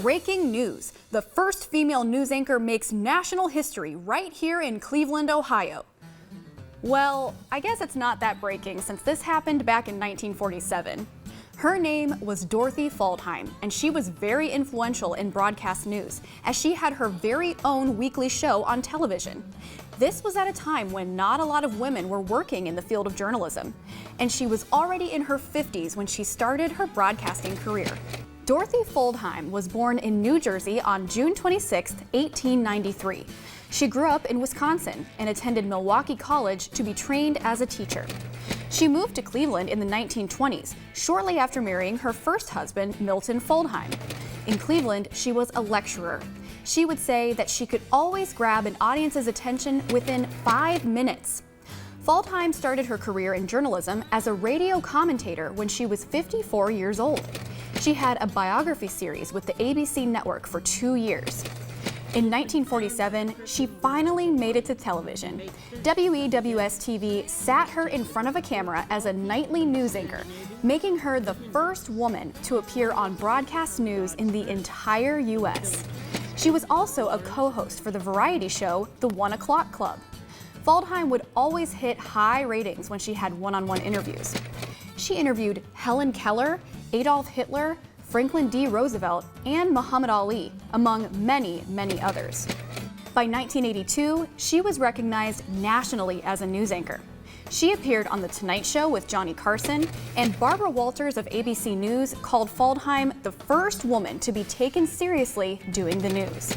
Breaking news. The first female news anchor makes national history right here in Cleveland, Ohio. Well, I guess it's not that breaking since this happened back in 1947. Her name was Dorothy Fuldheim, and she was very influential in broadcast news, as she had her very own weekly show on television. This was at a time when not a lot of women were working in the field of journalism, and she was already in her 50s when she started her broadcasting career. Dorothy Fuldheim was born in New Jersey on June 26, 1893. She grew up in Wisconsin and attended Milwaukee College to be trained as a teacher. She moved to Cleveland in the 1920s, shortly after marrying her first husband, Milton Fuldheim. In Cleveland, she was a lecturer. She would say that she could always grab an audience's attention within 5 minutes. Fuldheim started her career in journalism as a radio commentator when she was 54 years old. She had a biography series with the ABC network for 2 years. In 1947, she finally made it to television. WEWS-TV sat her in front of a camera as a nightly news anchor, making her the first woman to appear on broadcast news in the entire U.S. She was also a co-host for the variety show, The 1 O'Clock Club. Fuldheim would always hit high ratings when she had one-on-one interviews. She interviewed Helen Keller, Adolf Hitler, Franklin D. Roosevelt, and Muhammad Ali, among many, many others. By 1982, she was recognized nationally as a news anchor. She appeared on The Tonight Show with Johnny Carson, and Barbara Walters of ABC News called Fuldheim the first woman to be taken seriously doing the news.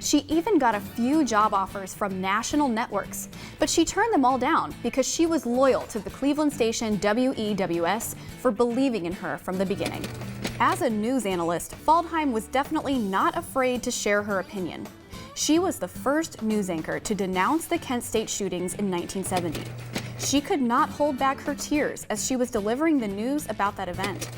She even got a few job offers from national networks, but she turned them all down because she was loyal to the Cleveland station WEWS for believing in her from the beginning. As a news analyst, Fuldheim was definitely not afraid to share her opinion. She was the first news anchor to denounce the Kent State shootings in 1970. She could not hold back her tears as she was delivering the news about that event.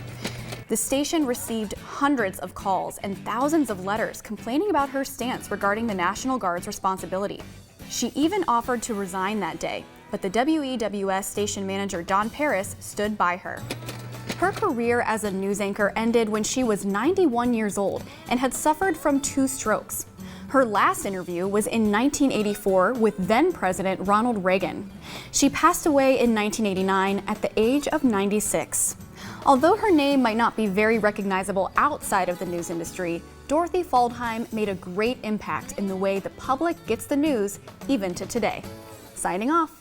The station received hundreds of calls and thousands of letters complaining about her stance regarding the National Guard's responsibility. She even offered to resign that day, but the WEWS station manager Don Paris stood by her. Her career as a news anchor ended when she was 91 years old and had suffered from 2 strokes. Her last interview was in 1984 with then-President Ronald Reagan. She passed away in 1989 at the age of 96. Although her name might not be very recognizable outside of the news industry, Dorothy Fuldheim made a great impact in the way the public gets the news, even to today. Signing off.